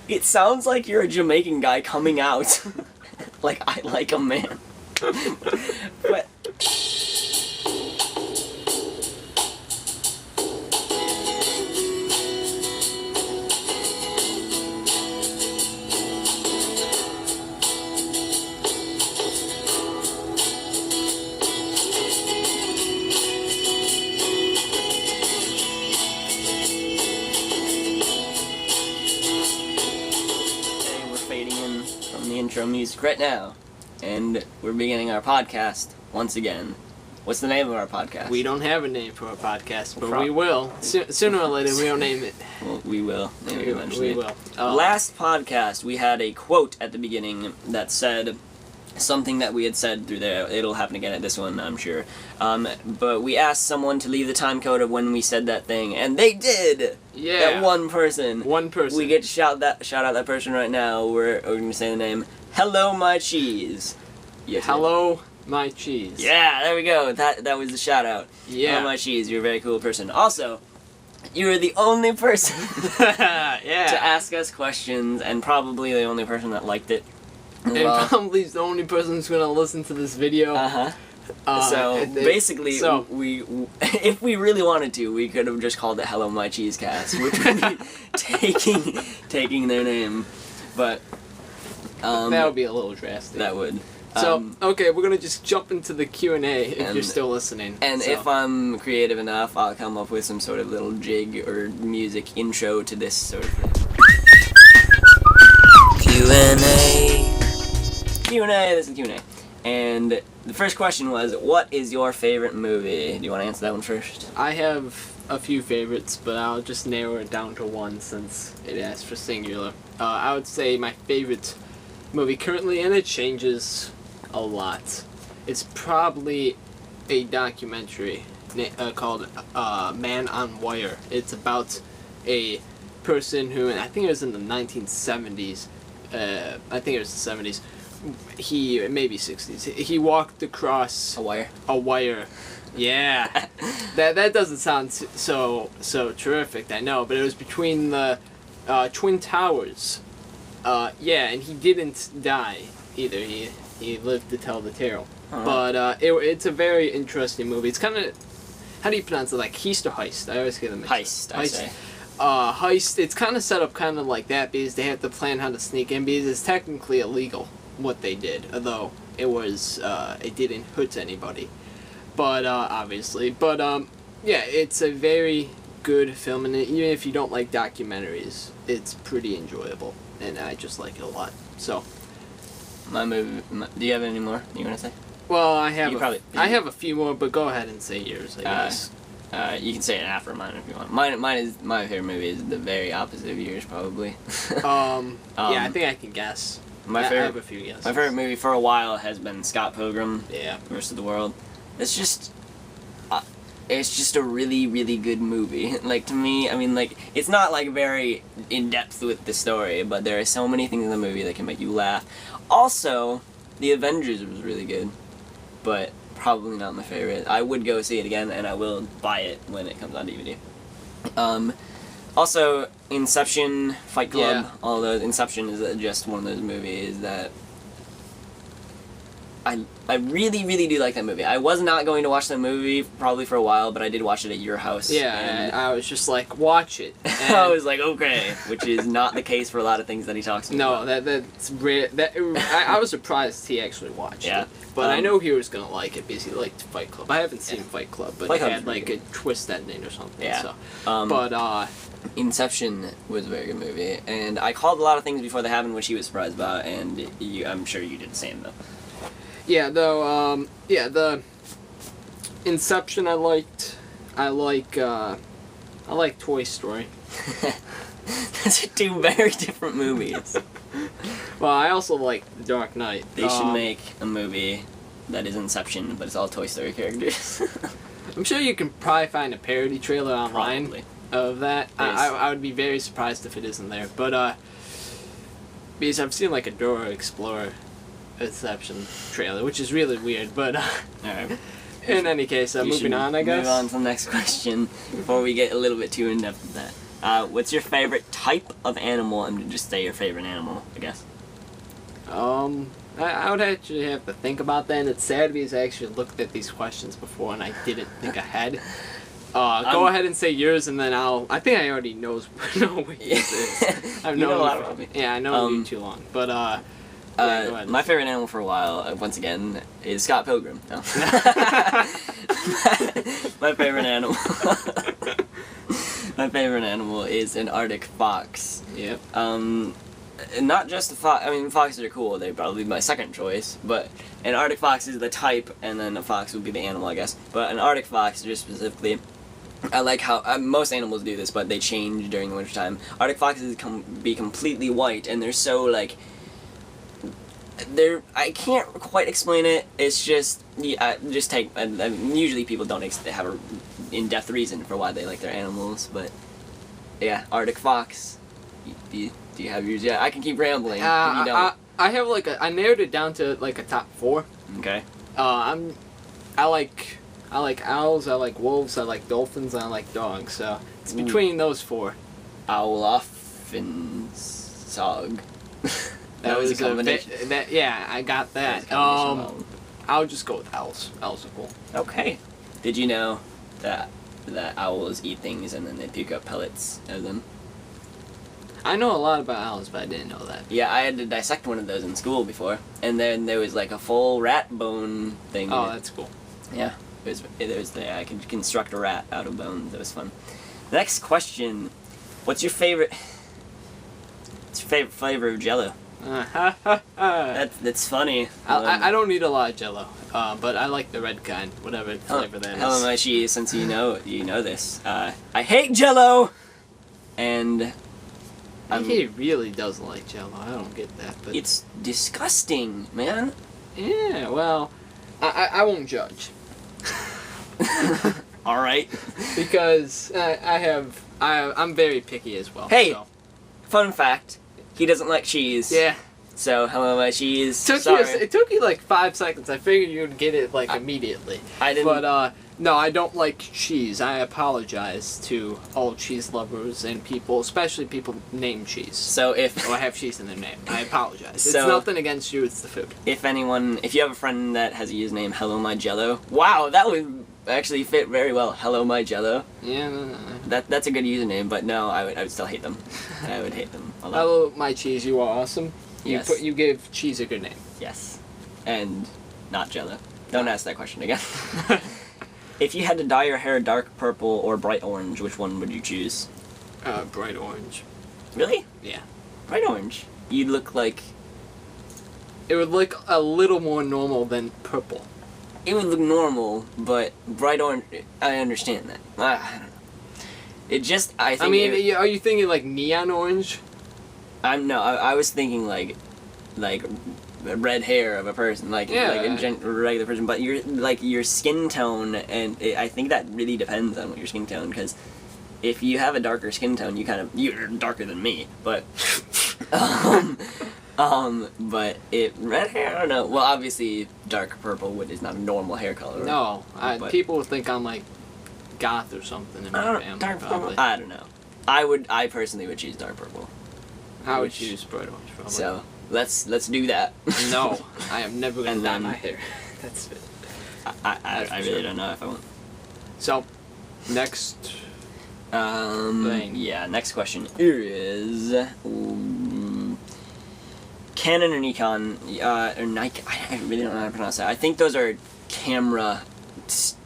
It sounds like you're a Jamaican guy coming out. Like, I like a man. But... intro music right now, and we're beginning our podcast once again. What's the name of our podcast? We don't have a name for our podcast, but we will. Sooner or later, we'll name it. Well, we will. Maybe eventually. We will. Last podcast, we had a quote at the beginning that said something that we had said through there. It'll happen again at this one, I'm sure. But we asked someone to leave the time code of when we said that thing, and they did! Yeah. That one person. One person. We get to shout out that person right now. We're going to say the name. Hello, my cheese. Yes, hello, my cheese. Yeah, there we go. That was the shout out. Yeah. Hello, my cheese. You're a very cool person. Also, you are the only person yeah. to ask us questions, and probably the only person that liked it. And probably the only person who's going to listen to this video. So basically, we if we really wanted to, we could have just called it "Hello, My Cheese Cast," which would be taking their name, but that would be a little drastic. That would. So okay, we're gonna just jump into the Q&A if you're still listening. And if I'm creative enough, I'll come up with some sort of little jig or music intro to this sort of thing. Q&A. This is Q&A. And the first question was, what is your favorite movie? Do you want to answer that one first? I have a few favorites, but I'll just narrow it down to one since it asks for singular. I would say my favorite movie currently, and it changes a lot. It's probably a documentary called Man on Wire. It's about a person who, and I think it was in the 1970s, I think it was the 70s, maybe 60s, he walked across a wire. Yeah. that doesn't sound so terrific, I know, but it was between the Twin Towers. Yeah, and he didn't die either. He lived to tell the tale. But it's a very interesting movie. It's kind of, how do you pronounce it? Like Heist or Heist? I always get them mixed up. Heist, I say. Heist. It's kind of set up kind of like that because they have to plan how to sneak in because it's technically illegal what they did, although it was it didn't hurt anybody. But obviously, but yeah, it's a very good film, and even if you don't like documentaries, it's pretty enjoyable. And I just like it a lot. So, my movie. Do you have any more you want to say? Well, I have a few more, but go ahead and say yours. I guess. You can say it after mine if you want. Mine is my favorite movie is the very opposite of yours, probably. Yeah, I think I can guess. I have a few guesses. My favorite movie for a while has been Scott Pilgrim. Yeah. Versus the World. It's just a really, really good movie. Like, to me, I mean, like, it's not, like, very in-depth with the story, but there are so many things in the movie that can make you laugh. Also, The Avengers was really good, but probably not my favorite. I would go see it again, and I will buy it when it comes on DVD. Also, Inception, Fight Club, all those. Inception is just one of those movies that I really, really do like that movie. I was not going to watch that movie probably for a while, but I did watch it at your house. Yeah, and I was just like, watch it. And I was like, okay, which is not the case for a lot of things that he talks about. No, that's rare. I was surprised he actually watched it. But I know he was going to like it because he liked Fight Club. I haven't seen Fight Club, but it had like a twist ending or something. Yeah. So. But Inception was a very good movie, and I called a lot of things before they happened, which he was surprised about, and I'm sure you did the same, though. Yeah, though, the Inception I liked. I like Toy Story. Those are two very different movies. Well, I also like The Dark Knight. They should make a movie that is Inception, but it's all Toy Story characters. I'm sure you can probably find a parody trailer online of that. I would be very surprised if it isn't there. But, because I've seen, like, a Dora Explorer Inception trailer, which is really weird, but alright. In any case, moving on, I guess. Move on to the next question before we get a little bit too in-depth with that. What's your favorite type of animal? And just say your favorite animal, I guess. I would actually have to think about that, and it's sad because I actually looked at these questions before and I didn't think ahead. Go ahead and say yours, and then I think I already know what yours is. I've known a lot about me. Yeah, I know you too long, but yeah, go ahead. My favorite animal for a while, once again, is Scott Pilgrim. No. My favorite animal. My favorite animal is an Arctic fox. Yep. Not just the fox. I mean, foxes are cool. They'd probably be my second choice. But an Arctic fox is the type, and then a fox would be the animal, I guess. But an Arctic fox, just specifically, I like how most animals do this, but they change during the wintertime. Arctic foxes be completely white, and they're so like. I can't quite explain it. It's just just take. Usually people don't have a in-depth reason for why they like their animals, but yeah, Arctic fox. Do you have yours? Yeah, I can keep rambling. If you don't. I have I narrowed it down to like a top 4. Okay. I like owls, I like wolves, I like dolphins, and I like dogs. So it's between those 4. Owlophensog. That was a combination. Yeah, I got that. I'll just go with owls. Owls are cool. Okay. Did you know that owls eat things and then they puke up pellets of them? I know a lot about owls, but I didn't know that. Yeah, I had to dissect one of those in school before, and then there was like a full rat bone thing. Oh, that's cool. Yeah, I could construct a rat out of bones. That was fun. Next question: what's your favorite flavor of Jello? That's funny. I don't need a lot of Jello, but I like the red kind, whatever flavor that is. Hello, my cheese. Since you know this, I hate Jello, and he really doesn't like Jello. I don't get that, but it's disgusting, man. Yeah, well, I won't judge. All right. Because I'm very picky as well. Hey, so. Fun fact: he doesn't like cheese. Yeah. So hello, my cheese. It took you like 5 seconds. I figured you would get it like immediately. I didn't. But no, I don't like cheese. I apologize to all cheese lovers and people, especially people named Cheese. So if have cheese in their name, I apologize. So, it's nothing against you. It's the food. If you have a friend that has a username Hello My Jello, wow, that would actually fit very well. Hello My Jello. Yeah. No. That's a good username, but no, I would still hate them. I would hate them a lot. Hello My Cheese, you are awesome. Yes. You give cheese a good name. Yes, and not Jello. Don't ask that question again. If you had to dye your hair dark purple or bright orange, which one would you choose? Bright orange. Really? Yeah. Bright orange. You'd look like... It would look a little more normal than purple. It would look normal, but bright orange... I understand that. I don't know. It just... I think... are you thinking like neon orange? I was thinking like red hair of a person, like a regular person, but your skin tone, and I think that really depends on what your skin tone, because if you have a darker skin tone, you're darker than me, but but red hair, I don't know. Well, obviously dark purple is not a normal hair color. No, people would think I'm like goth or something in my family. Dark purple. I don't know. I personally would choose dark purple. I would choose bright orange probably. So let's do that. No, I am never gonna dye my hair. That's it. I really don't know if I want. So, next thing. Yeah, next question is Canon or Nikon or Nikon. I really don't know how to pronounce that. I think those are camera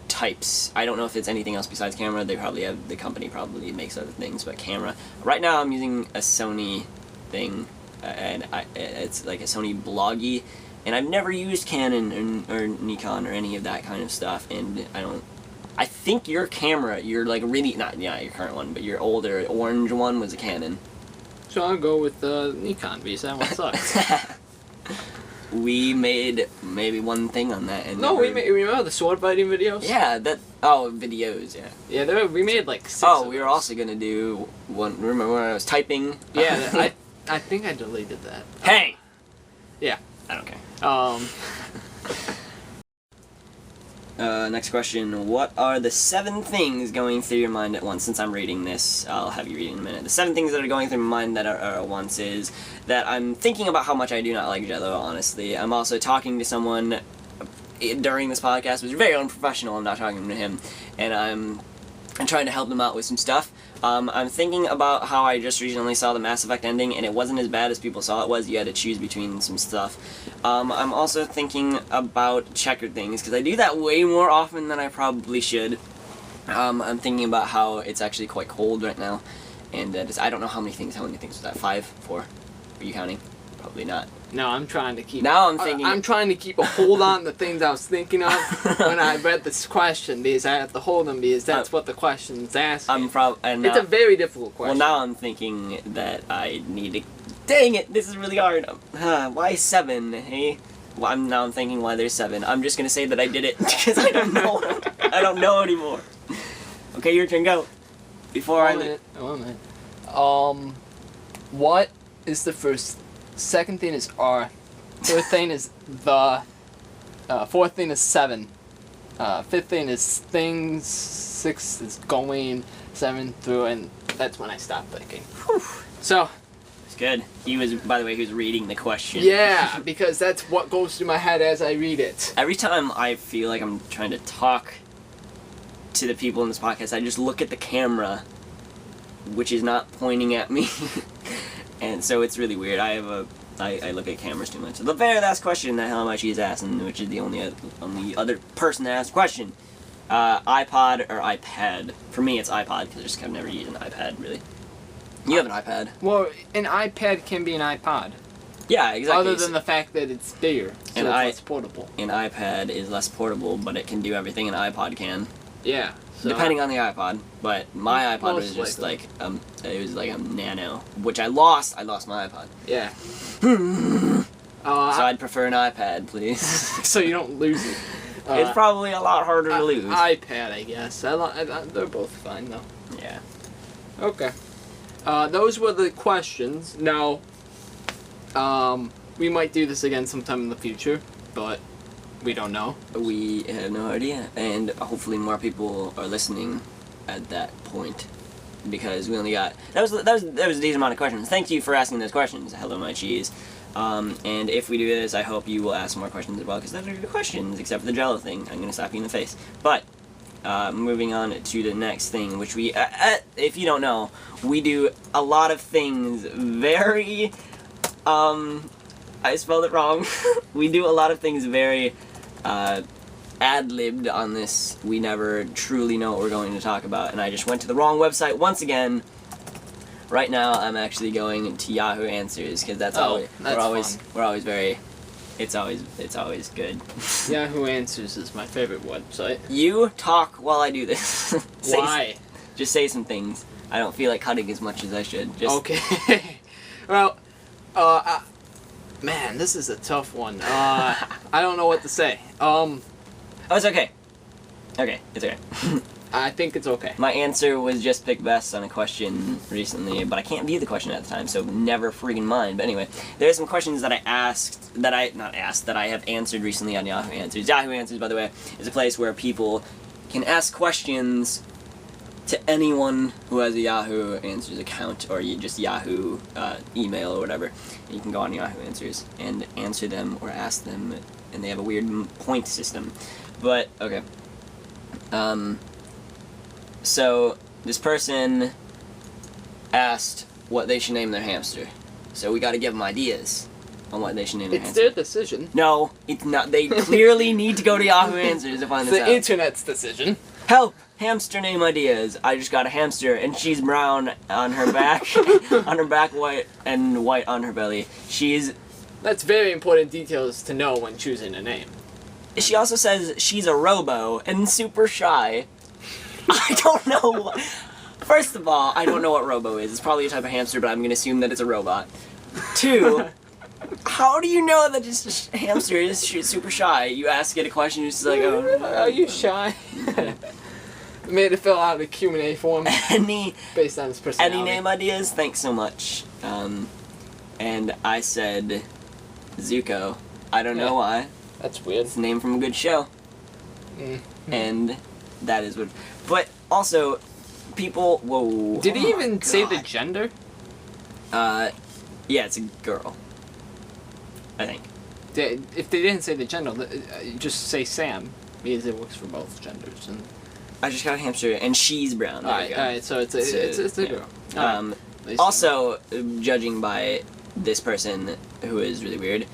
types. I don't know if it's anything else besides camera. The company probably makes other things, but camera. Right now I'm using a Sony thing, and it's like a Sony Bloggy, and I've never used Canon or Nikon or any of that kind of stuff, and I think your camera, your like really, not your current one, but your older orange one was a Canon. So I'll go with Nikon because that one sucks. We made maybe one thing on that, and we remember the sword fighting videos? Yeah, videos, yeah. Yeah, we made like 6 Oh, we were also gonna do one, remember when I was typing? Yeah, I think I deleted that. Hey! Yeah. I don't care. Next question. What are the 7 things going through your mind at once? Since I'm reading this, I'll have you read in a minute. The 7 things that are going through my mind that are at once is that I'm thinking about how much I do not like Jell-O, honestly. I'm also talking to someone during this podcast, which is very unprofessional. I'm not talking to him. And I'm trying to help him out with some stuff. I'm thinking about how I just recently saw the Mass Effect ending, and it wasn't as bad as people saw it was. You had to choose between some stuff. I'm also thinking about checkered things, because I do that way more often than I probably should. I'm thinking about how it's actually quite cold right now, and I don't know how many things was that? 5? 4? Are you counting? Probably not. No, I'm trying to keep... Now I'm thinking... I'm trying to keep a hold on the things I was thinking of when I read this question, because I have to hold them, because that's what the question's asking. It's a very difficult question. Well, now I'm thinking that I need to... Dang it! This is really hard. Why 7, hey? Well, now I'm thinking why there's 7. I'm just gonna say that I did it, because I don't know. I don't know anymore. Okay, your turn, go. Before I... One minute. What is the first... Second thing is R. Third thing is the. Fourth thing is 7. Fifth thing is things. 6 is going. 7 through, and that's when I stopped thinking. Whew. So. It's good. By the way, he was reading the question. Yeah, because that's what goes through my head as I read it. Every time I feel like I'm trying to talk to the people in this podcast, I just look at the camera, which is not pointing at me. And so it's really weird. I look at cameras too much. The very last question that How Much He's asking, which is the only other person that asked a question. iPod or iPad? For me, it's iPod, because I've never used an iPad, really. You have an iPad. Well, an iPad can be an iPod. Yeah, exactly. Other than the fact that it's bigger, so it's less portable. An iPad is less portable, but it can do everything an iPod can. Yeah. So Depending on the iPod, but my iPod was just like it was like a Nano, which I lost. I lost my iPod. Yeah. So I'd prefer an iPad, please. So you don't lose it. It's probably a lot harder to lose. iPad, I guess. They're both fine though. Yeah. Okay. Those were the questions. Now, we might do this again sometime in the future, but. We don't know. We have no idea, and hopefully more people are listening at that point, because we only got that was a decent amount of questions. Thank you for asking those questions. Hello, my cheese. And if we do this, I hope you will ask more questions as well, because those are good questions. Except for the Jell-O thing, I'm gonna slap you in the face. But moving on to the next thing, which we, if you don't know, we do a lot of things very. I spelled it wrong. We do a lot of things very ad-libbed on this. We never truly know what we're going to talk about, and I just went to the wrong website once again. Right now, I'm actually going to Yahoo Answers, because that's always we're always very. It's always good. Yahoo Answers is my favorite website. You talk while I do this. Why? Just say some things. I don't feel like cutting as much as I should. Just okay. Well, man, this is a tough one. I don't know what to say. Oh, it's okay. Okay, it's okay. I think it's okay. My answer was just pick best on a question recently, but I can't view the question at the time, so never freaking mind. But anyway, there's some questions that I have answered recently on Yahoo Answers. Yahoo Answers, by the way, is a place where people can ask questions to anyone who has a Yahoo Answers account, or just Yahoo email or whatever. You can go on Yahoo Answers and answer them or ask them, and they have a weird point system. But, okay. So, this person asked what they should name their hamster. So we gotta give them ideas on what they should name their hamster. It's their decision. No, it's not. They clearly need to go to Yahoo Answers to find this out. It's the internet's decision. Help! Hamster name ideas. I just got a hamster, and she's brown on her back, on her back white, and white on her belly. That's very important details to know when choosing a name. She also says she's a robo, and super shy. I don't know. First of all, I don't know what robo is. It's probably a type of hamster, but I'm gonna assume that it's a robot. 2, how do you know that just a hamster is super shy? You ask it a question, it's just like, oh. Are you shy? Made it fill out a Q&A form based on his personality. Any name ideas? Thanks so much. And I said Zuko. I don't know why. That's weird. It's a name from a good show. and that is what. But also, people. Whoa. Did he oh even my say the God. gender? Yeah, it's a girl. I think. If they didn't say the gender, just say Sam, because it works for both genders. And I just got a hamster, and she's brown. There you go. alright, so it's a girl. Also, judging by this person, who is really weird,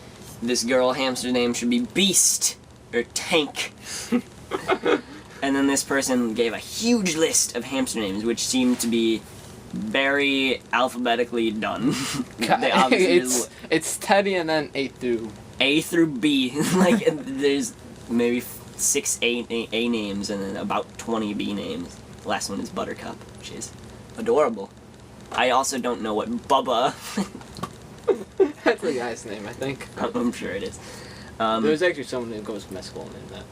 this girl hamster name should be Beast or Tank. And then this person gave a huge list of hamster names, which seemed to be very alphabetically done. They obviously it's Teddy and then A through B. Like, there's maybe 6 A names and then about 20 B names. The last one is Buttercup, which is adorable. I also don't know what Bubba. That's a guy's name, I think. I'm sure it is. There's actually someone who goes to my school named that.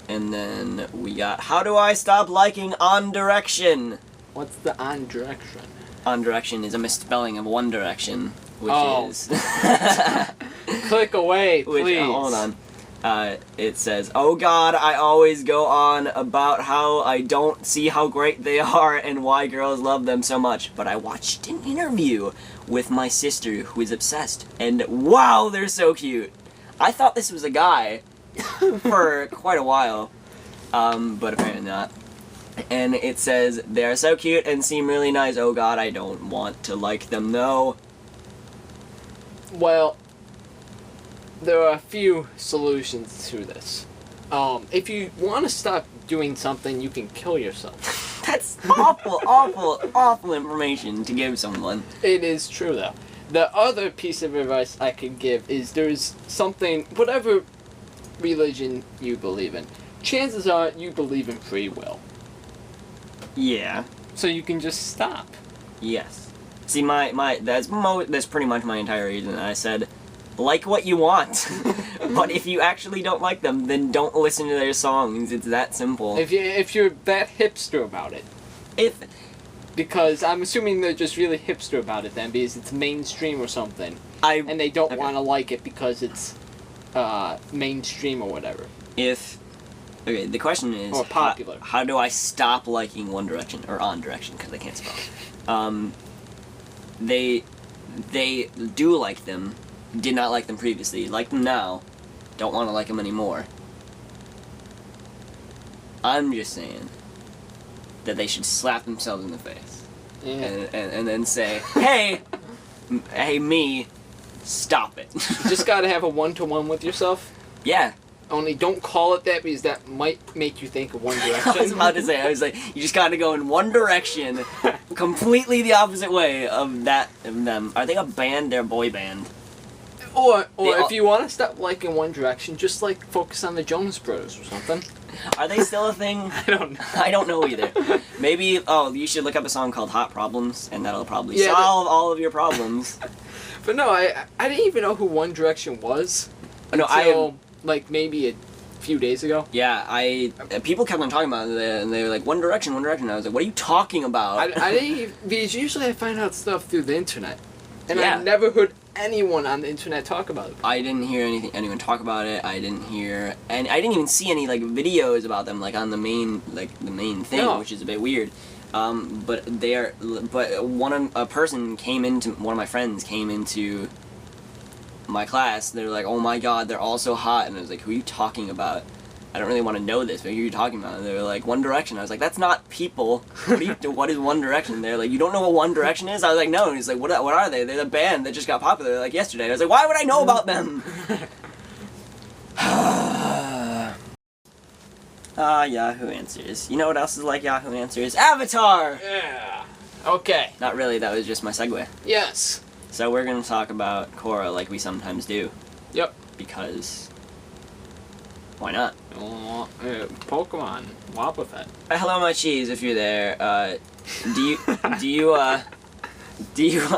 And then we got, how do I stop liking On Direction? What's the On Direction? On Direction is a misspelling of One Direction, which is... Click away, please. Hold on. It says, oh God, I always go on about how I don't see how great they are and why girls love them so much, but I watched an interview with my sister who is obsessed, and wow, they're so cute. I thought this was a guy for quite a while, but apparently not. And it says, they are so cute and seem really nice. Oh God, I don't want to like them though. Well, there are a few solutions to this. If you want to stop doing something, you can kill yourself. That's awful, awful, awful information to give someone. It is true, though. The other piece of advice I could give is there's something, whatever religion you believe in, chances are you believe in free will. Yeah. So you can just stop. Yes. See, that's pretty much my entire reason. I said, like what you want, but if you actually don't like them, then don't listen to their songs. It's that simple. If you're that hipster about it. Because I'm assuming they're just really hipster about it then, because it's mainstream or something. And they don't want to like it because it's mainstream or whatever. Okay, the question is... Or popular. How do I stop liking One Direction, or On Direction, because I can't spell. They do like them, did not like them previously, like them now, don't want to like them anymore. I'm just saying that they should slap themselves in the face. Yeah. And then say, hey, me, stop it. You just gotta have a one-to-one with yourself. Yeah. Only don't call it that, because that might make you think of One Direction. I was about to say, I was like, you just gotta go in one direction, completely the opposite way of them. Are they a band? They're a boy band. Or if you want to stop liking One Direction, just like focus on the Jonas Brothers or something. Are they still a thing? I don't know. I don't know either. Maybe, you should look up a song called Hot Problems, and that'll probably solve all of your problems. But no, I didn't even know who One Direction was until, like, maybe a few days ago. Yeah, people kept on talking about it, and they were like, One Direction, One Direction. I was like, what are you talking about? I didn't even, because usually I find out stuff through the internet. And Yeah. I never heard anyone on the internet talk about it. I didn't hear anyone talk about it. I didn't even see any like videos about them like on the main thing, No. which is a bit weird. But one of my friends came into my class. They're like, oh my God, they're all so hot, and I was like, who are you talking about? I don't really want to know this, but who are you talking about? And they were like, One Direction. I was like, that's not people. What is One Direction? They're like, you don't know what One Direction is? I was like, no. And he's like, what are they? They're the band that just got popular like yesterday. I was like, why would I know about them? Yahoo Answers. You know what else is like Yahoo Answers? Avatar! Yeah. Okay. Not really, that was just my segue. Yes. So we're going to talk about Korra like we sometimes do. Yep. Because... why not? Pokemon. Wobbuffet. Hello, my cheese, if you're there. Do you,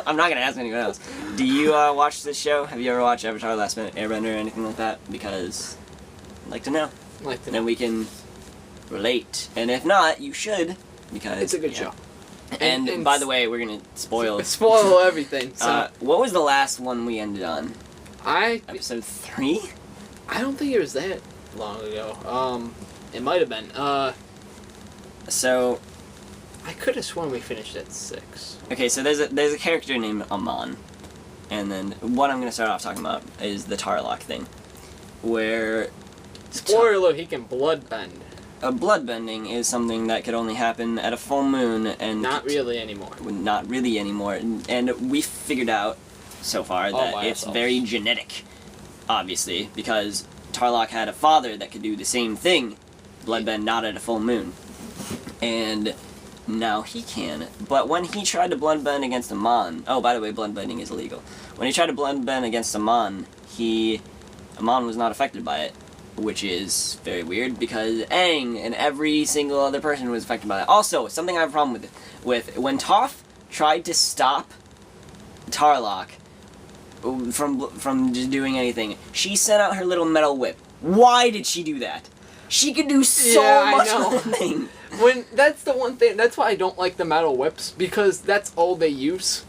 I'm not gonna ask anyone else. Do you, watch this show? Have you ever watched Avatar: Last Airbender or anything like that? Because I'd like to know. Then we can relate. And if not, you should, because... it's a good show. And by the way, we're gonna spoil Everything. So. What was the last one we ended on? Episode Episode 3? I don't think it was that. long ago. It might have been. So, I could have sworn we finished at 6. okay, so there's a character named Amon, and then what I'm gonna start off talking about is the Tarlock thing, where Spoiler alert, he can bloodbend. a bloodbending is something that could only happen at a full moon, and Not really anymore. not really anymore. And we figured out so far All that by it's ourselves. very genetic, obviously, because Tarlock had a father that could do the same thing, bloodbend not at a full moon, and now he can. But when he tried to bloodbend against Amon, oh, by the way, bloodbending is illegal. When he tried to bloodbend against Amon, Amon was not affected by it, which is very weird because Aang and every single other person was affected by it. Also, something I have a problem with when Toph tried to stop Tarlock from just doing anything, she sent out her little metal whip. Why did she do that? She could do so Yeah, I much know. with that thing. That's the one thing. That's why I don't like the metal whips, because that's all they use.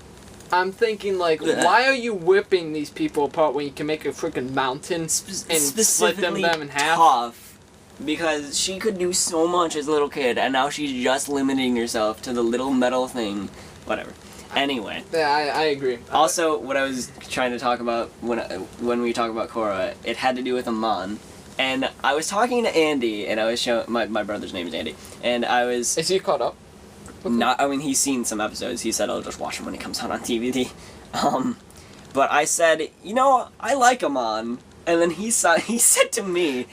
I'm thinking, like, Yeah. why are you whipping these people apart when you can make a freaking mountain and split them Specifically in half? Toph, because she could do so much as a little kid, and now she's just limiting herself to the little metal thing. Whatever. Anyway. Yeah, I agree. Also, what I was trying to talk about when we talk about Korra, it had to do with Amon. And I was talking to Andy, and I was showing my brother's name is Andy, and I was Is he caught up? not. I mean, he's seen some episodes. He said I'll just watch him when he comes out on DVD. But I said, I like Amon, and then he said to me,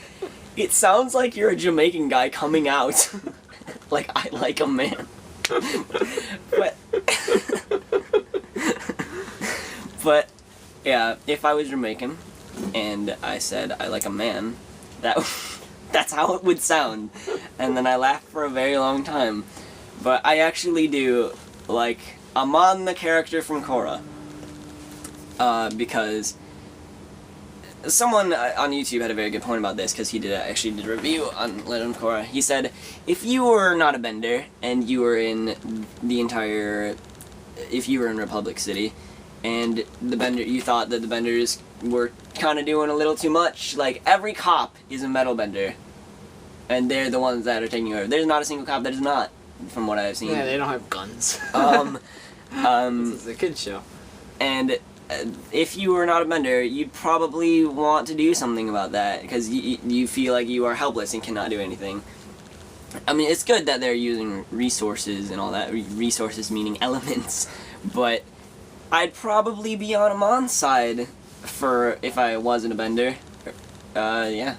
"It sounds like you're a Jamaican guy coming out, like I like a man." but but yeah, if I was Jamaican and I said I like a man, that's how it would sound. And then I laughed for a very long time. But I actually do like Amon, the character from Korra, because someone on YouTube had a very good point about this, because he actually did a review on Legend of Korra. He said, if you were not a bender and you were in if you were in Republic City, and you thought that the benders were kind of doing a little too much, like every cop is a metal bender, and they're the ones that are taking over. There's not a single cop that is not, from what I've seen. Yeah, they don't have guns. This is a kid's show. And if you were not a bender, you'd probably want to do something about that, because you feel like you are helpless and cannot do anything. I mean, it's good that they're using resources and all that, resources meaning elements, but I'd probably be on Amon's side if I wasn't a bender. Yeah.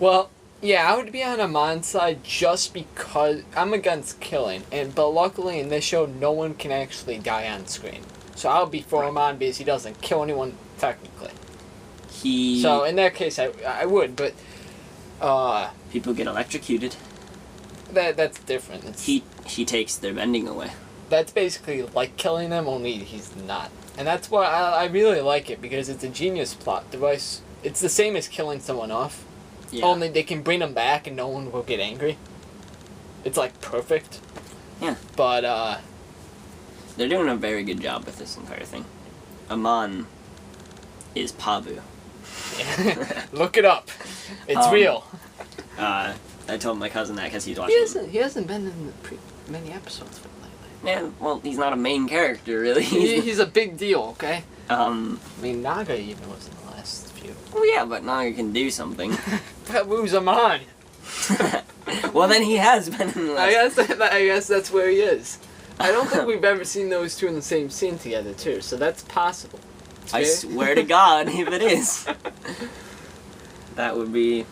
Well, yeah, I would be on Amon's side just because I'm against killing, but luckily in this show, no one can actually die on screen. So I'll be for Amon because he doesn't kill anyone technically. So in that case, I would, but people get electrocuted. That's different. He takes their bending away. That's basically like killing them, only he's not. And that's why I really like it, because it's a genius plot device. It's the same as killing someone off. Yeah. Only they can bring them back and no one will get angry. It's like perfect. Yeah. But they're doing a very good job with this entire thing. Amon is Pabu. look it up. It's real. I told my cousin that because he's watching. He hasn't been in many episodes lately. Yeah, well, he's not a main character, really. He's a big deal, okay? I Um, mean, Naga even was in the last few. well, yeah, but Naga can do something. Pabu's Amon. Well, then he has been in the last... I guess that's where he is. I don't think we've ever seen those two in the same scene together, too, so that's possible. I swear to God, if it is. That would be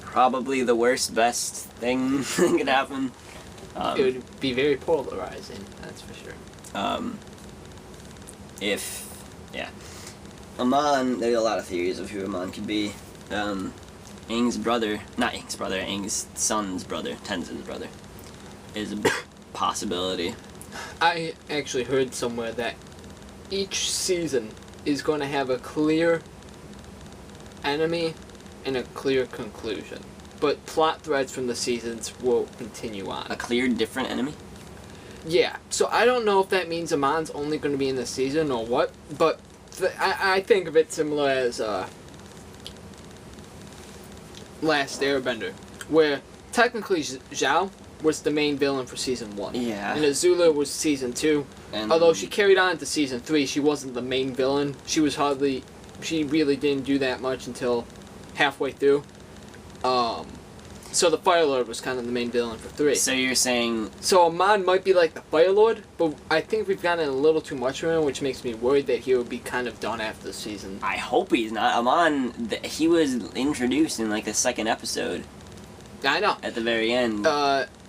probably the best thing that could happen. It would be very polarizing, that's for sure. Amon, there's a lot of theories of who Amon could be. Aang's brother, not Aang's brother, Aang's son's brother, Tenzin's brother, is a possibility. I actually heard somewhere that each season is going to have a clear enemy and a clear conclusion. But plot threads from the seasons will continue on. A clear, different enemy? Yeah, so I don't know if that means Amon's only going to be in the season or what, but I think of it similar as Last Airbender, where technically Zhao was the main villain for season 1. Yeah. And Azula was season 2. And Although she carried on to season 3, she wasn't the main villain. She really didn't do that much until halfway through. So the Fire Lord was kind of the main villain for 3. So you're saying... So Amon might be like the Fire Lord, but I think we've gotten a little too much of him, which makes me worried that he will be kind of done after the season. I hope he's not. Amon, he was introduced in like the second episode. I know. At the very end.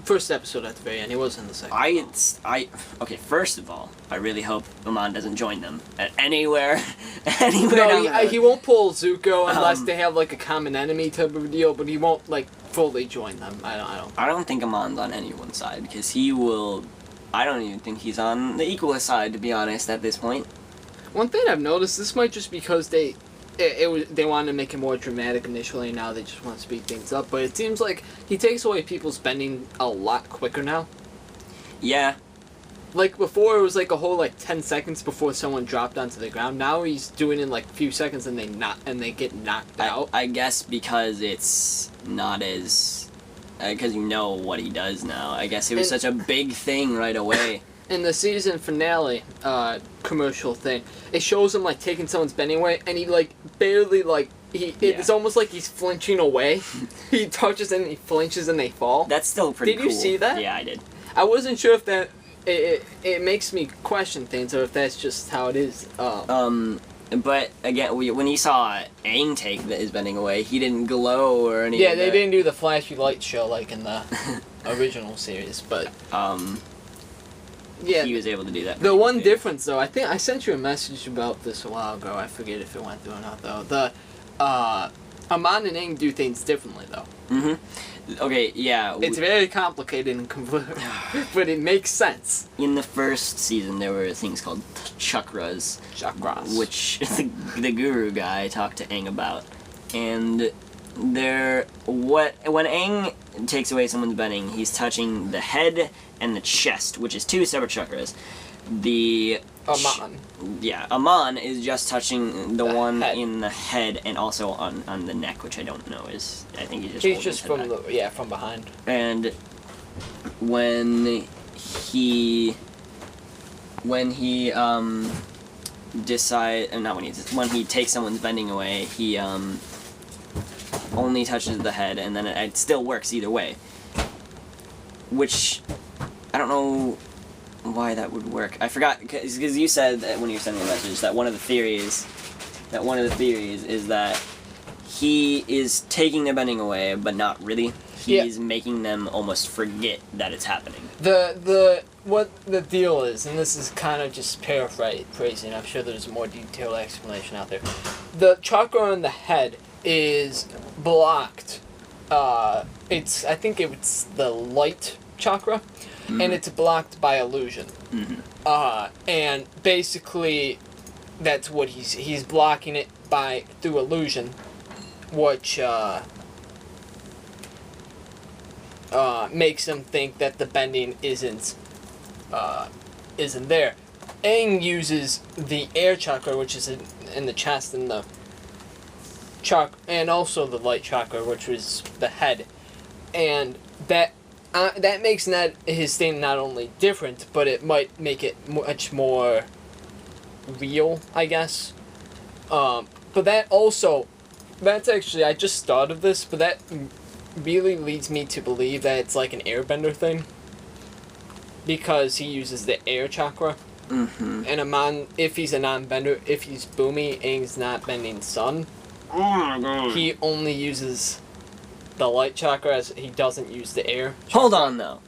First episode at the very end. He was in the second. Okay, first of all, I really hope Amon doesn't join them at anywhere No, down the road. he won't pull Zuko unless they have like a common enemy type of deal, but he won't like fully join them. I don't think Amon's on anyone's side, because he will... I don't even think he's on the Equalist side, to be honest, at this point. One thing I've noticed, this might just because they wanted to make it more dramatic initially, and now they just want to speed things up, but it seems like he takes away people's spending a lot quicker now. Yeah. Like, before it was like a whole, like, 10 seconds before someone dropped onto the ground. Now he's doing it in, like, a few seconds and they get knocked out. I guess because it's not as... Because you know what he does now. I guess it was such a big thing right away. In the season finale commercial thing, it shows him, like, taking someone's bending away, and he, like, barely, like... It's almost like he's flinching away. He touches and he flinches and they fall. That's still pretty cool. Did you see that? Yeah, I did. I wasn't sure if that... It makes me question things, or if that's just how it is. But again, when you saw Aang take his bending away, he didn't glow or anything. Yeah, they didn't do the flashy light show like in the original series, but yeah, he was able to do that. The one difference, though, I think I sent you a message about this a while ago. I forget if it went through or not, though. The Amon and Aang do things differently, though. Okay, yeah. It's very complicated and but it makes sense. In the first season, there were things called chakras. Chakras. Which the guru guy talked to Aang about. And when Aang takes away someone's bending, he's touching the head and the chest, which is 2 separate chakras. Amon is just touching the one head. In the head and also on the neck, which I don't know is. I think he's just from from behind. And when he takes someone's bending away, he only touches the head, and then it still works either way. Which I don't know why that would work. I forgot, because you said that when you were sending a message that one of the theories is that he is taking their bending away, but not really. He's making them almost forget that it's happening. What the deal is, and this is kind of just paraphrasing, I'm sure there's a more detailed explanation out there. The chakra on the head is blocked. I think it's the light chakra. And it's blocked by illusion. And basically, that's what he's blocking it through illusion, which makes him think that the bending isn't there. Aang uses the air chakra, which is in the chest, and the and also the light chakra, which was the head, and that makes his thing not only different, but it might make it much more real, I guess. But that's actually, I just thought of this, but that really leads me to believe that it's like an airbender thing. Because he uses the air chakra. And Amon, if he's a non-bender, if he's Boomy, Aang's not bending sun. Oh my god. He only uses the light chakra, as he doesn't use the air chakra. Hold on, though.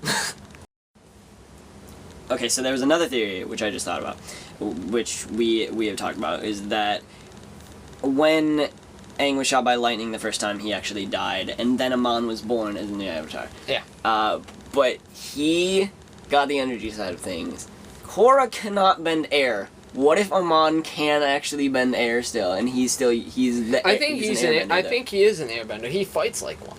Okay, so there was another theory, which I just thought about, which we have talked about, is that when Aang was shot by lightning the first time, he actually died, and then Amon was born as a new avatar. Yeah. But he got the energy side of things. Korra cannot bend air. What if Amon can actually bend air still, and he's the I think I think he is an airbender. He fights like one.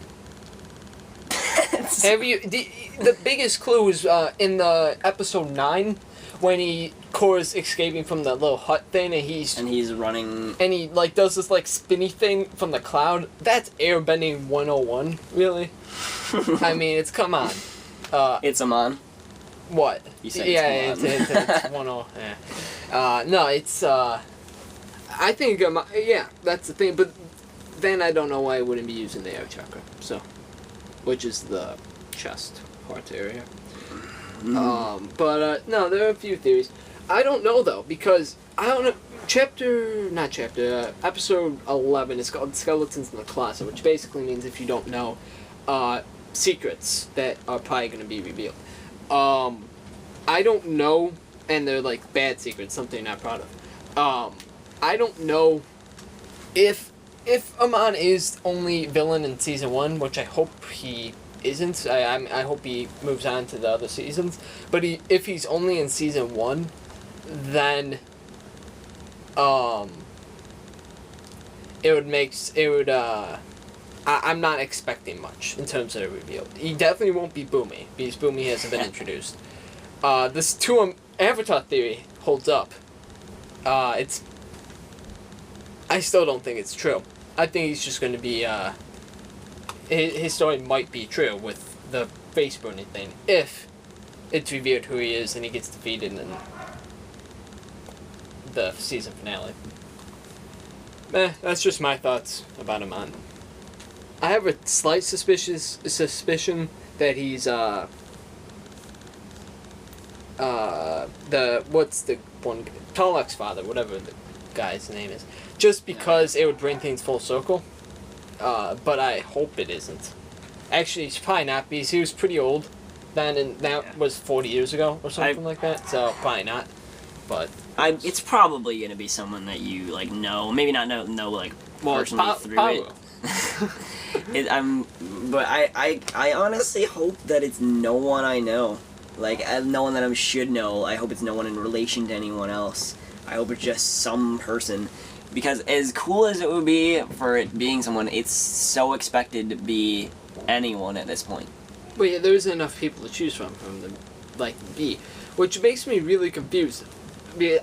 Have you? The biggest clue is in the episode 9, when Korra's escaping from the little hut thing, and he's running, and he like does this like spinny thing from the cloud. That's airbending 101, really. I mean, come on. It's Amon. What? You said yeah, it's 101. Yeah. No, it's I think yeah, that's the thing. But then I don't know why I wouldn't be using the air chakra. So, which is the chest part area. But no, there are a few theories. I don't know though, because I don't know. Episode 11 is called Skeletons in the Closet, which basically means, if you don't know, secrets that are probably going to be revealed. I don't know, and they're like bad secrets, something you're not proud of. I don't know if Amon is only villain in season 1, which I hope he isn't. I hope he moves on to the other seasons. But if he's only in season 1, then I'm not expecting much in terms of a reveal. He definitely won't be Boomy, because Boomy hasn't been introduced. This two Avatar theory holds up. I still don't think it's true. I think he's just going to be, his story might be true with the face burning thing, if it's revealed who he is and he gets defeated in the season finale. That's just my thoughts about him. I have a slight suspicion that he's what's the one, Tolok's father, whatever the guy's name is, just because it would bring things full circle. But I hope it isn't. Actually, it's probably not, because he was pretty old then, and that was 40 years ago or something like that. So probably not. But it's probably gonna be someone that you like know, maybe not know like personally through it. But I honestly hope that it's no one I know, like no one that I should know. I hope it's no one in relation to anyone else. I hope it's just some person, because as cool as it would be for it being someone, it's so expected to be anyone at this point. But yeah, there's enough people to choose from the like B, which makes me really confused.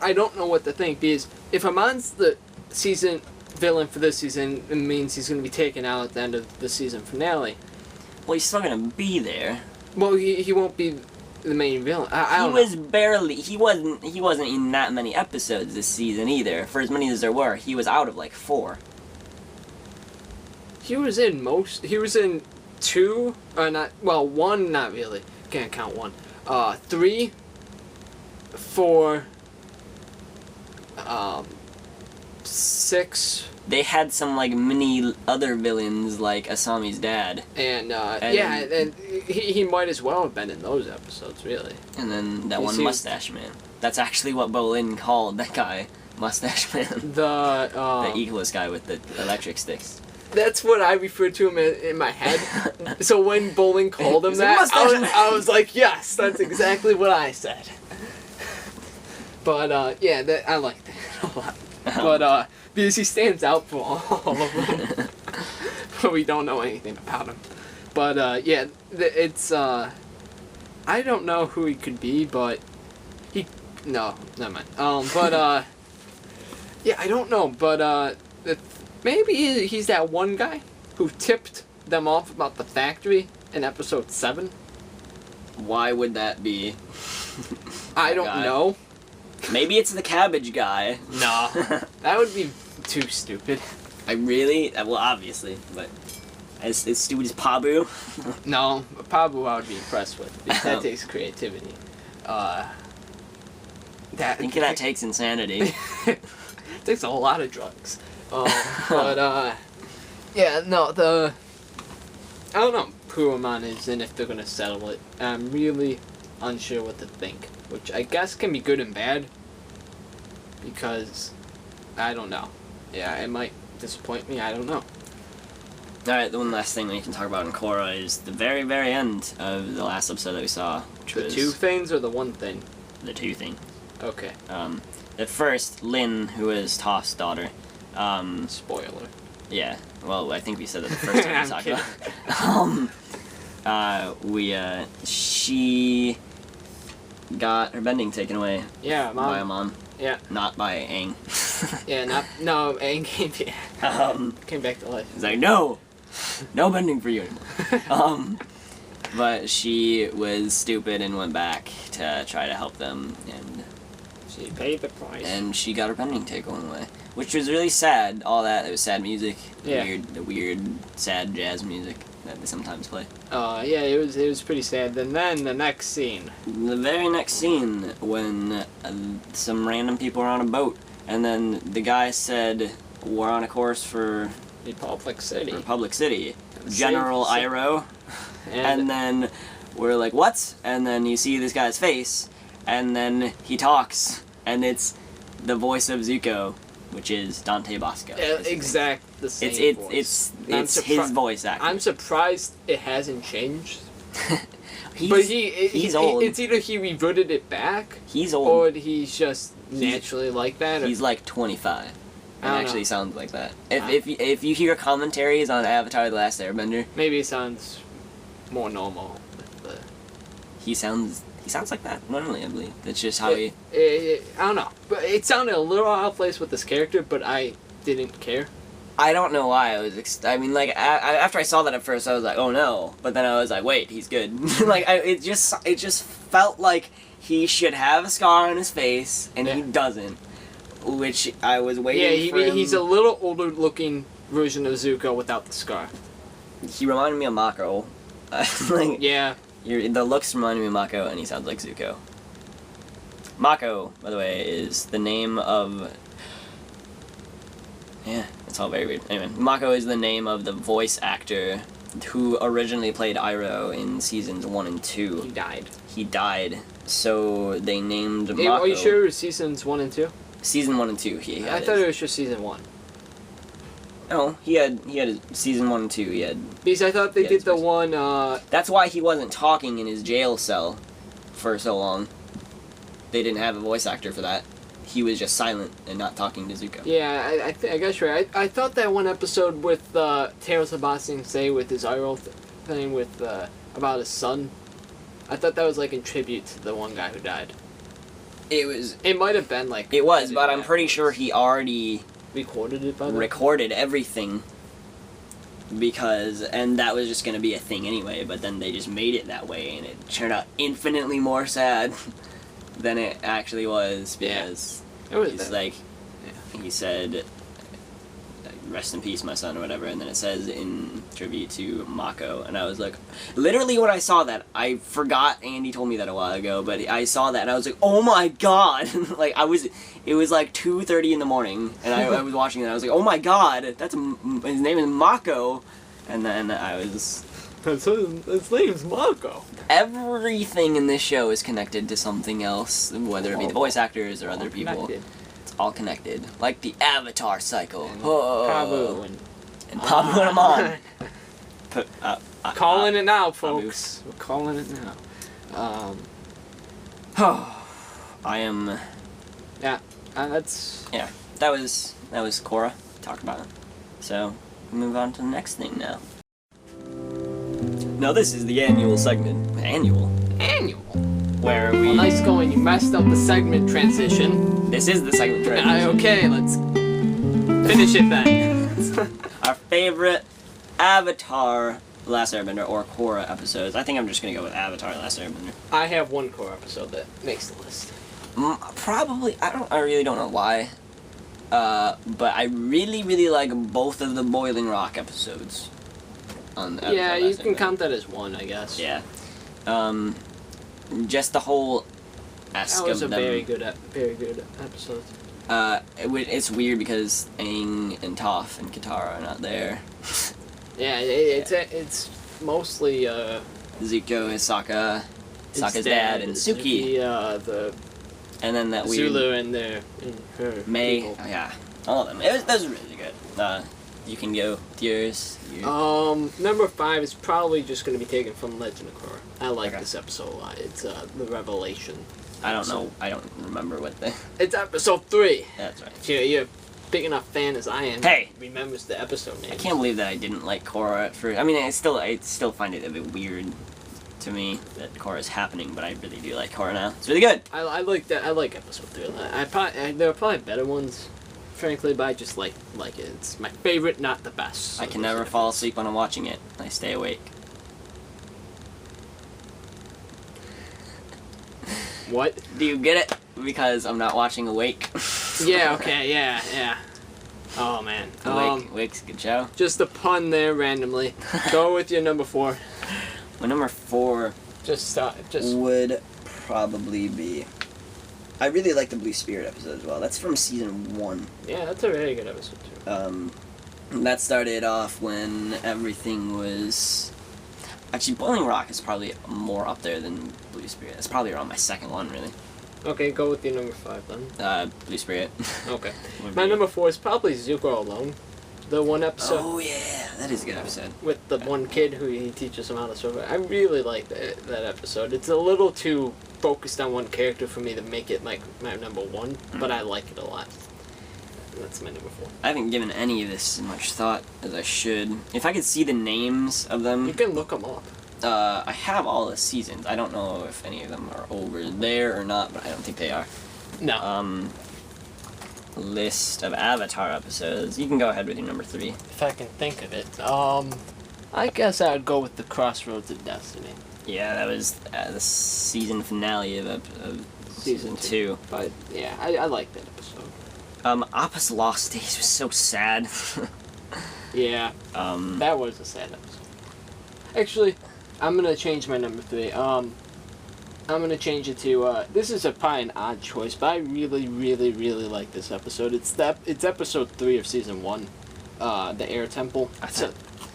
I don't know what to think, because if Amon's the season villain for this season, it means he's going to be taken out at the end of the season finale. Well, he's still going to be there. Well, he won't be the main villain. He wasn't in that many episodes this season either. For as many as there were, he was out of like 4. He was in 2, one, not really. Can't count 1. 3, 4, 6. They had some like mini other villains like Asami's dad. And he might as well have been in those episodes, really. And then that one Mustache Man. That's actually what Bolin called that guy, Mustache Man. The Eagles guy with the electric sticks. That's what I referred to him in my head. So when Bolin called him that, I was like, yes, that's exactly what I said. But yeah, I like that a lot. But because he stands out for all of them, but we don't know anything about him. But yeah, it's I don't know who he could be, but no, never mind. But yeah, I don't know, but maybe he's that one guy who tipped them off about the factory in episode 7. Why would that be? I don't know. Maybe it's the cabbage guy. No, that would be too stupid. Well, obviously, but as stupid as Pabu. No, Pabu I would be impressed with, because that takes creativity. I think that takes insanity. It takes a lot of drugs. But yeah, no, I don't know who Amon is and if they're gonna settle it. I'm really unsure what to think, which I guess can be good and bad, because I don't know. Yeah, it might disappoint me. I don't know. Alright, the one last thing we can talk about in Korra is the very, very end of the last episode that we saw, which was... The 2 things or the 1 thing? The 2 thing. Okay. At first, Lin, who is Toph's daughter... Spoiler. Yeah, well, I think we said that the first time we talked about it. She got her bending taken away Yeah, by a mom. mom, Yeah. not by Aang. Yeah, no, Aang came back to life. He's like, no bending for you anymore. But she was stupid and went back to try to help them, and She paid the price. and she got her bending taken away, which was really sad. All that, it was sad music, Yeah. the weird, sad jazz music that they sometimes play. Yeah, it was pretty sad. And then the next scene. The very next scene, when some random people are on a boat, and then the guy said, "We're on a course for Republic City. Republic City, General Same- Iroh," and then we're like, "What?" And then you see this guy's face, and then he talks, and it's the voice of Zuko, which is Dante Bosco. exact the same voice. It's his voice acting. I'm surprised it hasn't changed. he's, But he's old. It's either he reverted it back, He's old. or he's just naturally like that. Or, He's like 25. It I don't actually know. sounds like that. If you hear commentaries on Avatar: The Last Airbender, maybe it sounds more normal. But he sounds like that normally. I believe that's just how he. I don't know, but it sounded a little out of place with this character, but I didn't care. I don't know why I was. I mean, like after I saw that at first, I was like, "Oh no!" But then I was like, "Wait, he's good." Like it just felt like he should have a scar on his face, and he doesn't. Which I was waiting for him. He's a little older looking version of Zuko without the scar. He reminded me of Mako. Like, Yeah. the looks reminded me of Mako, and he sounds like Zuko. Mako, by the way, is the name of. Yeah, it's all very weird. Anyway, Mako is the name of the voice actor who originally played Iroh in seasons 1 and 2. He died. He died, so they named Mako. Are you sure it was seasons 1 and 2? Season 1 and 2. I thought it was just season 1. No, he had season 1 and 2. He had. Because I thought they Yeah, did it's the supposed- one. That's why he wasn't talking in his jail cell for so long. They didn't have a voice actor for that. He was just silent and not talking to Zuko. Yeah, I guess you're right. I thought that one episode with Taro Sebastian say with his Iroh thing with about his son. I thought that was like in tribute to the one guy who died. It was. It might have been like. It was, but I'm pretty sure he already recorded it by then. recorded everything. And that was just gonna be a thing anyway, but then they just made it that way, and it turned out infinitely more sad than it actually was, because It was he's that. like, he said, "Rest in peace, my son," or whatever, and then it says in tribute to Mako, and I was like, literally when I saw that, I forgot Andy told me that a while ago, but I saw that and I was like, oh my god! Like it was like 2:30 in the morning, and I was watching it, and I was like, oh my god, his name is Mako, and then I was. His name's Mako. Everything in this show is connected to something else, whether it be the voice actors or other people. Connected. It's all connected, like the Avatar cycle. And Oh. Pabu And Pablo and Amon. Calling it now, folks. We're calling it now. I am. That's. Yeah, that was Korra. Talked about it. So move on to the next thing now. Now this is the annual segment. Annual. Where we. Well, nice going. You messed up the segment transition. This is the segment transition. Okay, let's finish it then. Our favorite Avatar The Last Airbender or Korra episodes. I think I'm just gonna go with Avatar The Last Airbender. I have one core episode that makes the list. Probably. I really don't know why. But I really like both of the Boiling Rock episodes. On Avatar Yeah, The you Last can Airbender. count that as one, I guess. Yeah. Just the whole ask That was a of them. very good episode. It's weird because Aang and Toph and Katara are not there. Yeah, it's mostly Zuko is Sokka's dad, and Suki. And then that weird Zulu and her May. people. Oh, yeah, all of them. That was really good. You can go with yours. Number 5 is probably just going to be taken from Legend of Korra. I like Okay. this episode a lot. It's the Revelation. I don't know. I don't remember what the. It's episode 3. That's right. If you're a big enough fan as I am, Hey! remembers the episode name. I can't believe that I didn't like Korra at first. I mean, I still find it a bit weird to me that horror is happening, but I really do like horror now. It's really good. I like that. I like episode 3 a lot. There are probably better ones, frankly, but I just like it. It's my favorite, not the best. So I can never fall asleep when I'm watching it. I stay awake. What? Do you get it? Because I'm not watching Awake. Yeah. Okay. Yeah. Oh man. Awake's a good show. Just a pun there randomly. Go with your number 4. My number 4 Just would probably be. I really like the Blue Spirit episode as well. That's from season 1. Yeah, that's a very good episode too. That started off when everything was. Actually, Boiling Rock is probably more up there than Blue Spirit. That's probably around my second one, really. Okay, go with your number 5 then. Blue Spirit. Okay. My number 4 is probably Zuko Alone. The one episode. Oh yeah, that is a good episode. With the one kid who he teaches him how to survive. I really like that episode. It's a little too focused on one character for me to make it like my number 1, but I like it a lot. That's my number 4. I haven't given any of this as much thought as I should. If I could see the names of them, You can look them up. I have all the seasons. I don't know if any of them are over there or not, but I don't think they are. No. List of Avatar episodes. You can go ahead with your number 3. If I can think of it. I guess I would go with the Crossroads of Destiny. Yeah, that was the season finale of season 2. But yeah, I like that episode. Appa's Lost Days was so sad. Yeah. That was a sad episode. Actually, I'm gonna change my number 3. I'm gonna change it to this is probably an odd choice, but I really, really, really like this episode. It's episode 3 of season 1, the Air Temple.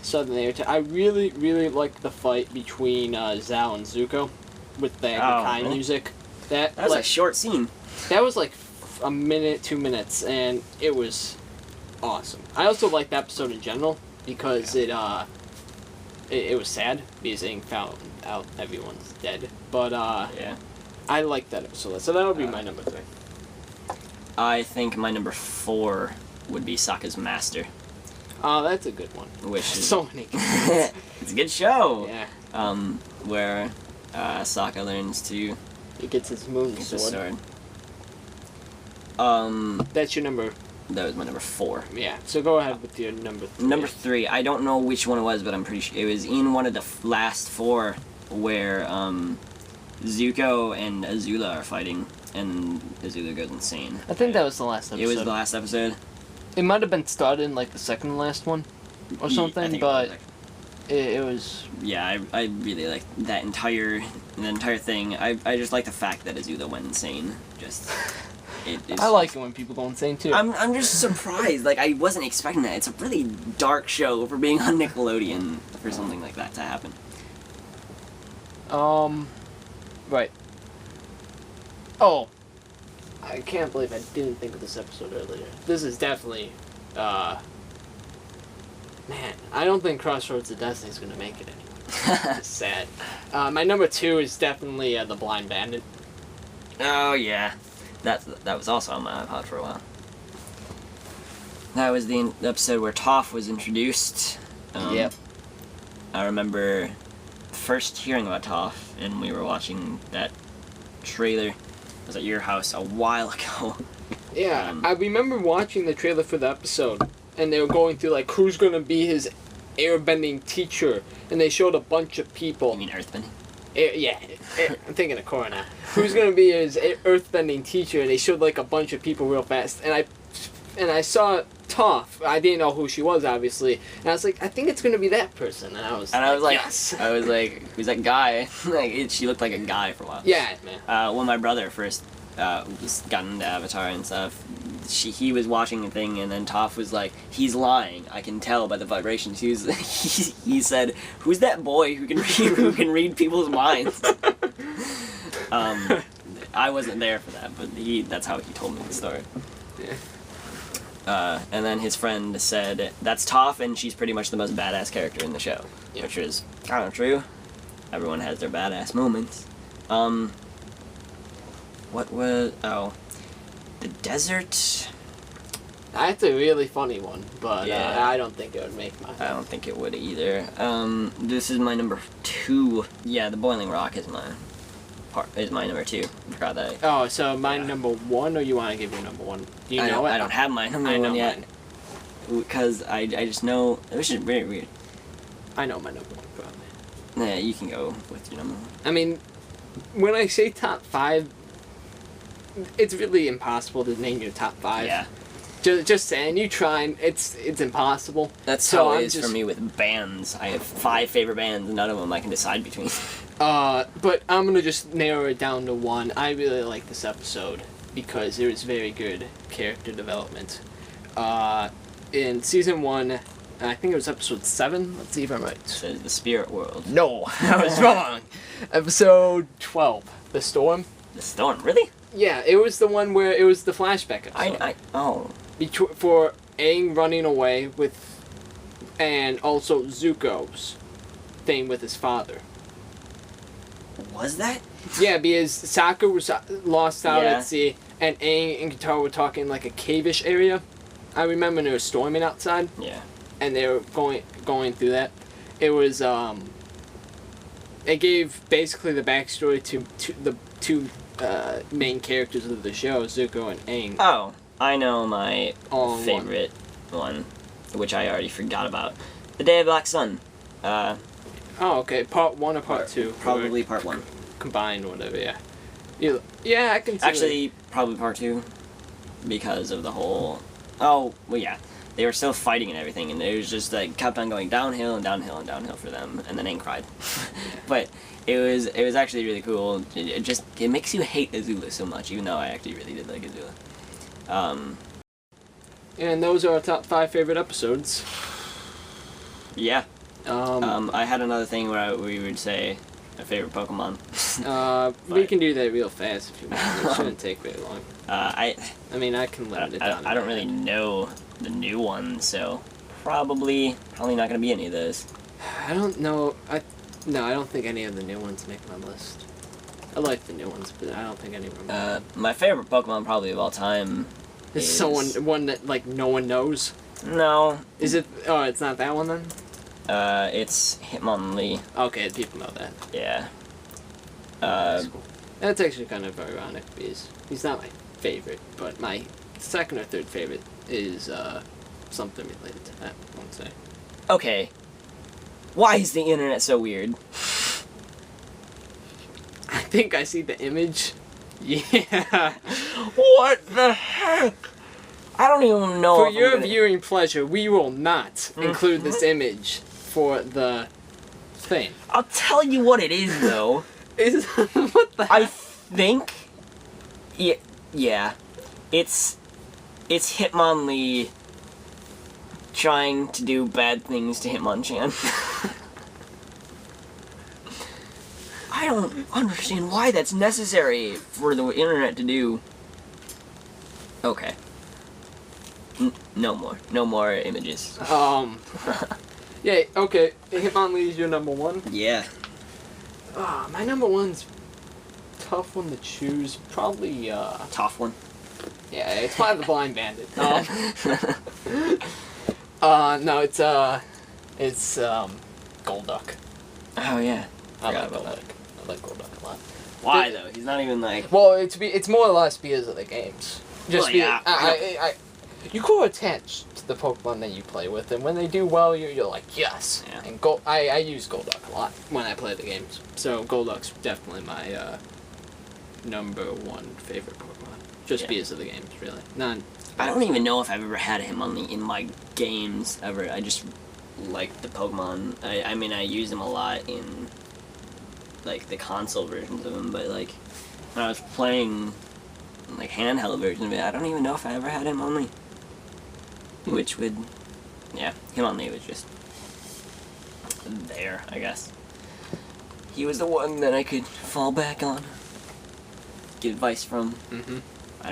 Southern Air Temple. I really, really like the fight between Zhao and Zuko with the Kai really? music. That was a short scene. That was like a minute, 2 minutes, and it was awesome. I also like the episode in general because it was sad because they found out everyone's dead. But Yeah. I like that episode, so that would be my number 3. I think my number 4 would be Sokka's Master, Oh, that's a good one. which is So many good ones. it's a good show. Yeah, Where Sokka learns to he gets his moon get the sword. sword. That's your number. That was my number 4. Yeah, so go ahead with your number 3. Number 3, I don't know which one it was, but I'm pretty sure it was in one of the last 4 where Zuko and Azula are fighting, and Azula goes insane. I think that was the last episode. It was the last episode. It might have been started in like the second to last one, or I something, think but it it was. yeah, I really like that entire thing. I just like the fact that Azula went insane. Just it's I like it when people go insane too. I'm just surprised. Like I wasn't expecting that. It's a really dark show for being on Nickelodeon for something like that to happen. Right. Oh, I can't believe I didn't think of this episode earlier. This is definitely, man, I don't think Crossroads of Destiny is gonna make it anymore. It's sad. My number 2 is definitely The Blind Bandit. Oh yeah, that was also on my iPod for a while. That was the episode where Toph was introduced. Yep. I remember first hearing about Toph, and we were watching that trailer. It was at your house a while ago. Yeah, I remember watching the trailer for the episode, and they were going through like who's gonna be his airbending teacher, and they showed a bunch of people. You mean Earthbending? Yeah, I'm thinking of Korra now. Who's gonna be his earthbending teacher? And they showed like a bunch of people real fast, and I saw Toph. I didn't know who she was, obviously, and I was like, I think it's gonna be that person. And I was like, yes. I was like, who's that guy? She looked like a guy for a while. Yeah, man. When my brother first just got into Avatar and stuff, he was watching the thing, and then Toph was like, he's lying. I can tell by the vibrations. He said, who's that boy who can read people's minds? I wasn't there for that, but that's how he told me the story. Yeah. And then his friend said, that's Toph, and she's pretty much the most badass character in the show. Yeah. Which is kind of true. Everyone has their badass moments. What was... Oh. The desert... That's a really funny one, but Yeah. I don't think it would make my. I don't think it would either. This is my number 2. Yeah, the Boiling Rock is my number 2. Forgot that. Oh, so my Yeah. number 1, or you want to give your number 1? Do you I know don't, it? I don't have my number I know 1 yet. mine. Because I just know, which is very weird. I know my number 1, probably. Yeah, you can go with your number 1. I mean, when I say top 5, it's really impossible to name your top 5. Yeah. Just saying, you try and it's impossible. That's So how it I'm is just- for me with bands. I have 5 favorite bands, and none of them I can decide between. But I'm gonna just narrow it down to 1. I really like this episode because there was very good character development. In season 1, I think it was episode 7. Let's see if I'm right. Says the Spirit World. No, I was wrong. Episode 12, The Storm. The Storm, really? Yeah, it was the one where it was the flashback episode. Oh. For Aang running away with, and also Zuko's thing with his father. Was that? Yeah, because Sokka was lost out Yeah. at sea, and Aang and Katara were talking in like a cave-ish area. I remember when they were storming outside, Yeah. and they were going through that. It was it gave basically the backstory to the two main characters of the show, Zuko and Aang. Oh, I know my All in favorite one, which I already forgot about. The Day of Black Sun. Oh, okay. Part 1 or part 2? Probably part 1. Combined, whatever. Yeah. Yeah, I can see Actually, probably part 2, because of the whole. Oh, well, yeah. They were still fighting and everything, and it was just like kept on going downhill and downhill and downhill for them, and then Aang cried. But it was actually really cool. It makes you hate Azula so much, even though I actually really did like Azula. And those are our top 5 favorite episodes. Yeah. Um, I had another thing where we would say a favorite Pokemon. we can do that real fast if you want. It shouldn't take very long. I mean, I can limit it down. I don't really know the new one, so probably not gonna be any of those. I don't know. No, I don't think any of the new ones make my list. I like the new ones, but I don't think any of them. My favorite Pokemon probably of all time. Is one that like no one knows? No. Is it? Oh, it's not that one then. It's Hitmonlee. Okay, people know that. Yeah. That's cool. That's actually kind of ironic because he's not my favorite, but my second or third favorite is something related to that. I won't say. Okay. Why is the internet so weird? I think I see the image. Yeah. What the heck? I don't even know. For if I'm your gonna- viewing pleasure, we will not include this image for the thing. I'll tell you what it is, though. Is what the I heck? think. Yeah. It's Hitmonlee trying to do bad things to Hitmonchan. I don't understand why that's necessary for the internet to do. Okay. No more images. Yeah, okay. Hitmonlee is your number 1. Yeah. My number 1's tough one to choose. Probably, Tough one. yeah, it's probably the Blind Bandit. No, it's Golduck. Oh yeah. I like Forgot about Golduck. I like Golduck a lot. Why though? He's not even like. Well, it's more or less because of the games. Just Well, yeah, you grow attached to the Pokemon that you play with, and when they do well, you're like, yes. Yeah. And I use Golduck a lot when I play the games. So Golduck's definitely my number 1 favorite Pokemon. Just Yeah. because of the games, really. I don't even know if I've ever had him in my games ever. I just like the Pokemon. I mean, I use them a lot in like the console versions of them, but like when I was playing like handheld version of it, I don't even know if I ever had him only. Which would, yeah, him only was just there, I guess. He was the one that I could fall back on, get advice from. Mm-hmm.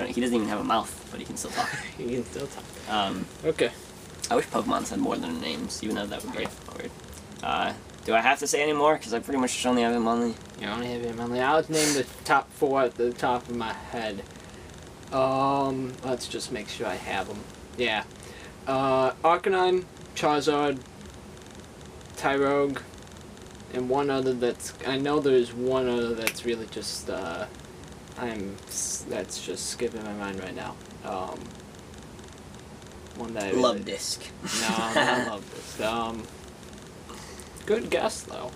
He doesn't even have a mouth, but he can still talk. You can still talk. Okay. Okay. I wish Pokemon said more than names, even though that would be weird. Do I have to say any more? Because I pretty much just only have him only. You only have Hitmonlee. I'll name the top 4 at the top of my head. Let's just make sure I have them. Yeah. Arcanine, Charizard, Tyrogue, and one other that's... I know there's one other that's really just, that's just skipping my mind right now. One that I really... Love Disc. No, not Love Disc. Good guess, though.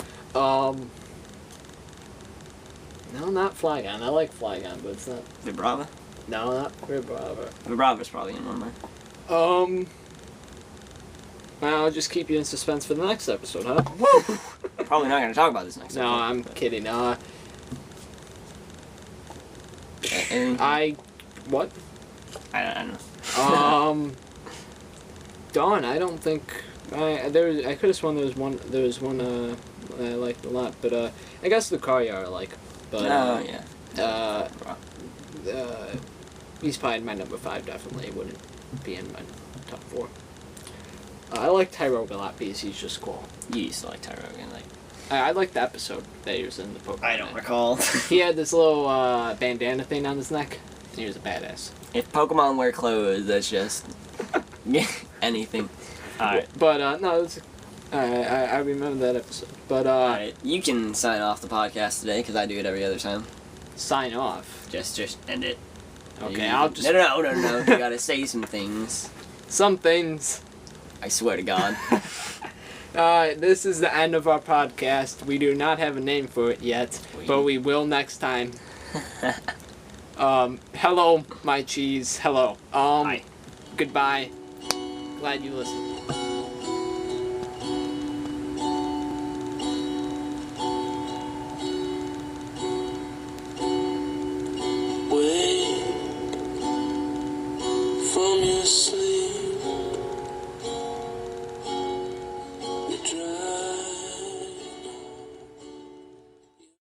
No, not Flygon. I like Flygon, but it's not... Vibrava? No, not Vibrava. Vibrava's probably in one of mine. Well, I'll just keep you in suspense for the next episode, huh? Probably not going to talk about this next No, episode. I'm kidding. And What? I don't know. Dawn, I don't think... I could have sworn there was one I liked a lot, but, I guess Lucario I like. But, Oh, yeah. He's probably my number 5, definitely. Wouldn't be in my top 4. I like Tyrogue a lot because he's just cool. You used to like Tyrogue and like... I liked the episode that he was in the Pokemon. I don't recall. He had this little bandana thing on his neck, and he was a badass. If Pokemon wear clothes, that's just... anything. Alright. But, no, it's... I remember that episode. But, Alright, you can sign off the podcast today, because I do it every other time. sign off. Just end it. Okay, I'll just... No. You gotta say some things. Some things. I swear to God. This is the end of our podcast. We do not have a name for it yet, but we will next time. Hello, my cheese. Hello. Bye. Goodbye. Glad you listened. Wake from your sleep.